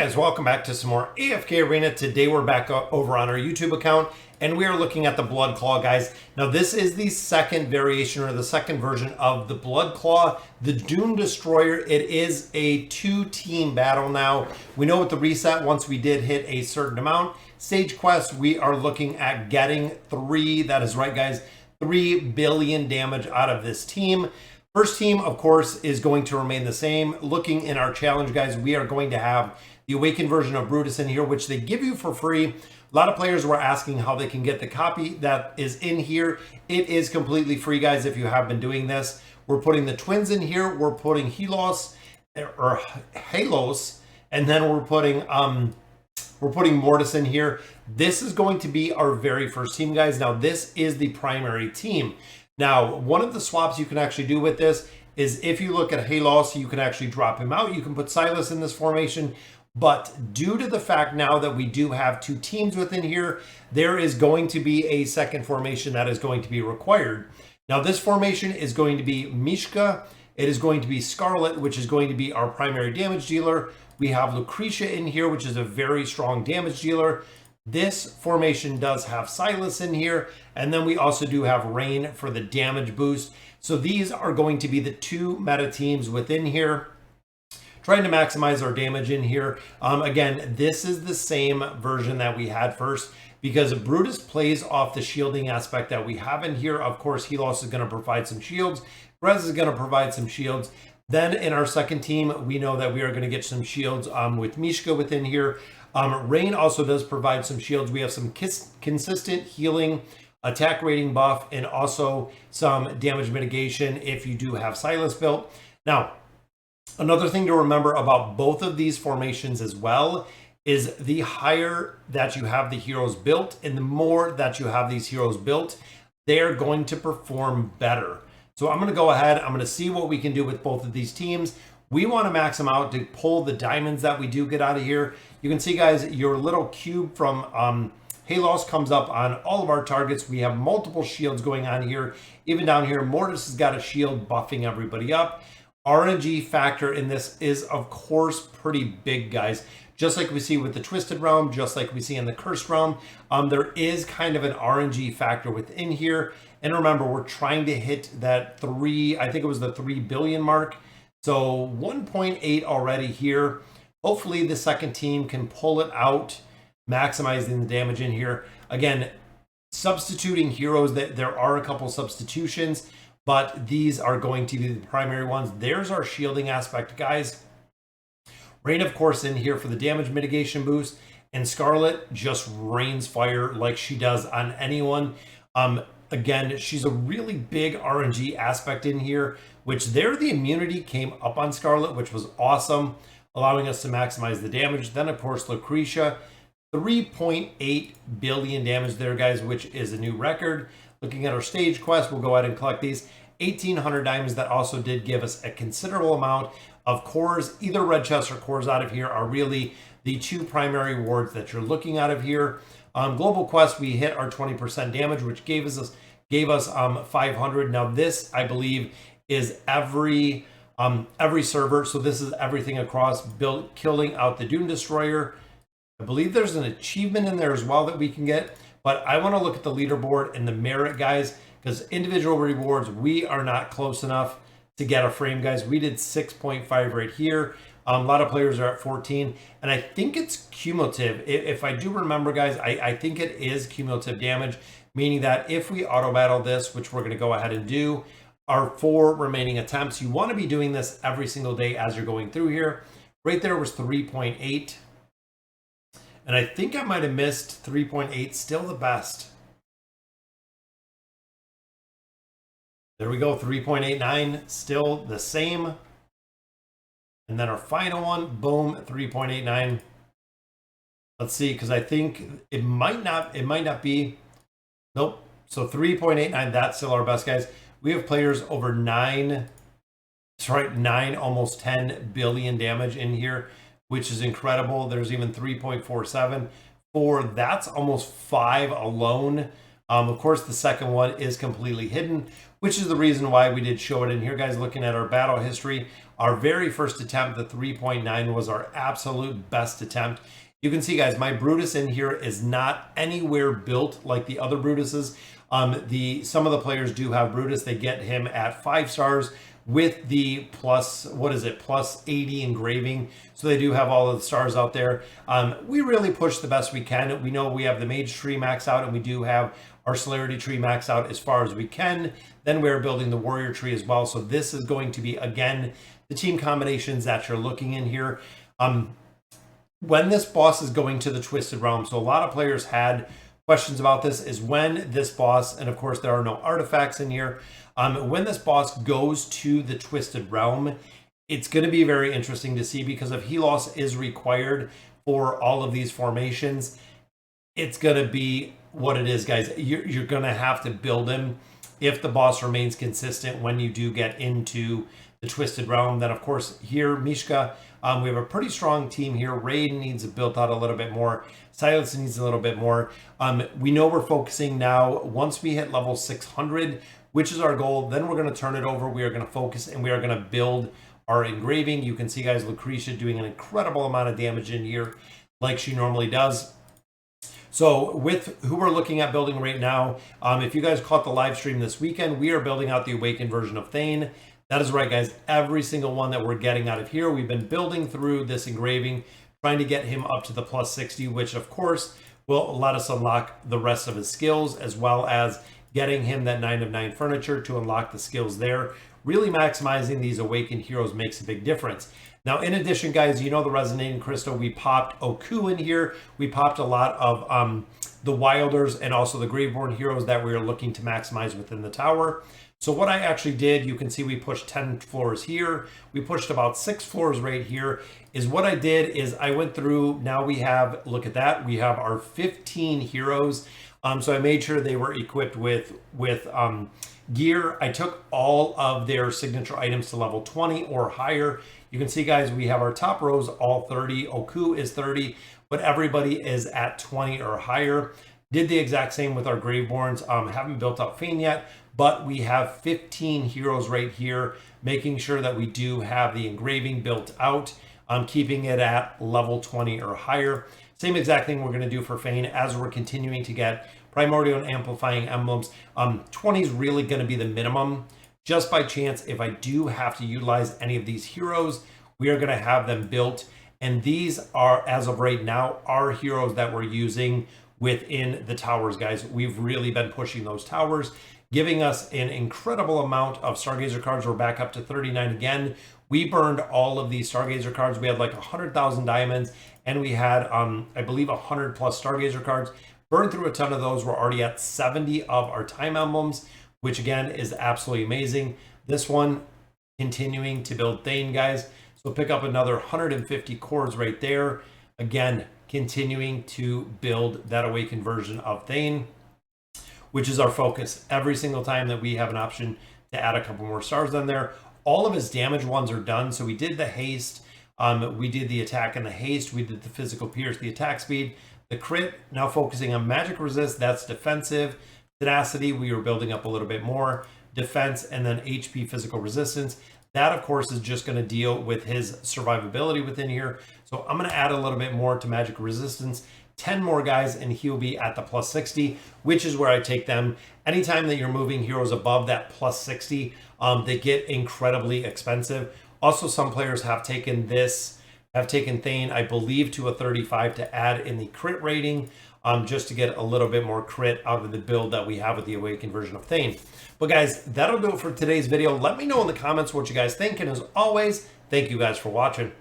Guys, welcome back to some more AFK Arena. Today we're back over on our YouTube account and we are looking at the Blood Claw, guys. Now this is the second variation or the second version of the Blood Claw, the Dune Destroyer. It is a 2-team battle now. We know with the reset, once we did hit a certain amount, stage quest, we are looking at getting 3, that is right guys, 3 billion damage out of this team. First team, of course, is going to remain the same. Looking in our challenge, guys, we are going to have the Awakened version of Brutus in here, which they give you for free. A lot of players were asking how they can get the copy that is in here. It is completely free, guys, if you have been doing this. We're putting the twins in here. We're putting Halos, and then we're putting Mortis in here. This is going to be our very first team, guys. Now, this is the primary team. Now, one of the swaps you can actually do with this is if you look at Halos, you can actually drop him out. You can put Silas in this formation. But due to the fact now that we do have 2 teams within here, there is going to be a second formation that is going to be required. Now, this formation is going to be Mishka. It is going to be Scarlet, which is going to be our primary damage dealer. We have Lucretia in here, which is a very strong damage dealer. This formation does have Silas in here, and then we also do have Rain for the damage boost. So these are going to be the 2 meta teams within here, trying to maximize our damage in here. Again, this is the same version that we had first because Brutus plays off the shielding aspect that we have in here. Of course, Helos is going to provide some shields. Rez is going to provide some shields. Then in our second team, we know that we are going to get some shields with Mishka within here. Rain also does provide some shields. We have some consistent healing, attack rating buff, and also some damage mitigation if you do have Silas built. Now, another thing to remember about both of these formations as well is the higher that you have the heroes built and the more that you have these heroes built, they're going to perform better. So I'm going to go ahead. I'm going to see what we can do with both of these teams. We want to max them out to pull the diamonds that we do get out of here. You can see, guys, your little cube from Halos comes up on all of our targets. We have multiple shields going on here. Even down here, Mortis has got a shield buffing everybody up. RNG factor in this is, of course, pretty big, guys. Just like we see with the Twisted Realm, just like we see in the Cursed Realm, there is kind of an RNG factor within here. And remember, we're trying to hit that 3, I think it was the 3 billion mark. So 1.8 already here. Hopefully the second team can pull it out, maximizing the damage in here. Again, substituting heroes, that there are a couple substitutions, but these are going to be the primary ones. There's our shielding aspect, guys. Rain, of course, in here for the damage mitigation boost, and Scarlet just rains fire like she does on anyone. Again, she's a really big RNG aspect in here, which there the immunity came up on Scarlet, which was awesome, allowing us to maximize the damage. Then, of course, Lucretia, 3.8 billion damage there, guys, which is a new record. Looking at our stage quest, we'll go ahead and collect these 1,800 diamonds. That also did give us a considerable amount of cores. Either red chests or cores out of here are really the 2 primary rewards that you're looking out of here. Global quest, we hit our 20% damage, which gave us 500. Now this, I believe, is every server. So this is everything across, killing out the Dune Destroyer. I believe there's an achievement in there as well that we can get. But I want to look at the leaderboard and the merit, guys, because individual rewards, we are not close enough to get a frame, guys. We did 6.5 right here. A lot of players are at 14, and I think it's cumulative. If I do remember, guys, I think it is cumulative damage, meaning that if we auto battle this, which we're going to go ahead and do, our 4 remaining attempts, you want to be doing this every single day as you're going through here. Right there was 3.8. And I think I might have missed 3.8, still the best. There we go, 3.89, still the same. And then our final one, boom, 3.89. Let's see, because I think it might not be. Nope. So 3.89, that's still our best, guys. We have players over 9, that's right, 9, almost 10 billion damage in here, which is incredible. There's even 3.47. That's almost 5 alone. Of course, the second one is completely hidden, which is the reason why we did show it in here, guys. Looking at our battle history, our very first attempt, the 3.9, was our absolute best attempt. You can see, guys, my Brutus in here is not anywhere built like the other Brutuses. Some of the players do have Brutus. They get him at 5 stars with the plus, what is it, plus 80 engraving. So they do have all of the stars out there. We really push the best we can. We know we have the Mage tree max out, and we do have our Celerity tree max out as far as we can. Then we're building the Warrior tree as well. So this is going to be, again, the team combinations that you're looking in here. When this boss is going to the Twisted Realm, so a lot of players had questions about this, is when this boss, and of course there are no artifacts in here, when this boss goes to the Twisted Realm, it's going to be very interesting to see, because if Helos is required for all of these formations, it's going to be what it is, guys. You're going to have to build him if the boss remains consistent when you do get into the Twisted Realm. Then, of course, here, Mishka, we have a pretty strong team here. Raid needs built out a little bit more. Silence needs a little bit more. We know we're focusing now, once we hit level 600, which is our goal, then we're going to turn it over. We are going to focus, and we are going to build our engraving. You can see, guys, Lucretia doing an incredible amount of damage in here, like she normally does. So with who we're looking at building right now, if you guys caught the live stream this weekend, we are building out the Awakened version of Thane. That is right, guys. Every single one that we're getting out of here, we've been building through this engraving, trying to get him up to the plus 60, which of course will let us unlock the rest of his skills, as well as getting him that 9 of 9 furniture to unlock the skills there. Really maximizing these Awakened heroes makes a big difference. Now, in addition, guys, you know the Resonating Crystal, we popped Oku in here. We popped a lot of the Wilders and also the Graveborn heroes that we are looking to maximize within the tower. So what I actually did, you can see we pushed 10 floors here. We pushed about 6 floors right here. Is what I did is I went through, now we have, look at that, we have our 15 heroes. So I made sure they were equipped with gear. I took all of their signature items to level 20 or higher. You can see, guys, we have our top rows all 30. Oku is 30, but everybody is at 20 or higher. Did the exact same with our Graveborns. Haven't built up Fane yet, but we have 15 heroes right here, making sure that we do have the engraving built out, keeping it at level 20 or higher. Same exact thing we're going to do for Fane as we're continuing to get primordial and amplifying emblems. 20 is really going to be the minimum. Just by chance, if I do have to utilize any of these heroes, we are going to have them built. And these are, as of right now, our heroes that we're using within the towers, guys. We've really been pushing those towers, giving us an incredible amount of Stargazer cards. We're back up to 39 again. We burned all of these Stargazer cards. We had like 100,000 diamonds, and we had, I believe, 100 plus Stargazer cards. Burned through a ton of those. We're already at 70 of our time emblems, which again is absolutely amazing. This one, continuing to build Thane, guys. So pick up another 150 cores right there. Again, continuing to build that Awakened version of Thane, which is our focus. Every single time that we have an option to add a couple more stars on there. All of his damage ones are done. So we did the haste, we did the attack and the haste, we did the physical pierce, the attack speed, the crit. Now focusing on magic resist, that's defensive. Tenacity, we were building up a little bit more. Defense, and then HP physical resistance. That, of course, is just going to deal with his survivability within here. So I'm going to add a little bit more to magic resistance. 10 more guys, and he'll be at the plus 60, which is where I take them. Anytime that you're moving heroes above that plus 60, they get incredibly expensive. Also, some players have taken Thane, I believe, to a 35 to add in the crit rating. Just to get a little bit more crit out of the build that we have with the Awakened version of Thane. But guys, that'll do it for today's video. Let me know in the comments what you guys think, and as always, thank you guys for watching.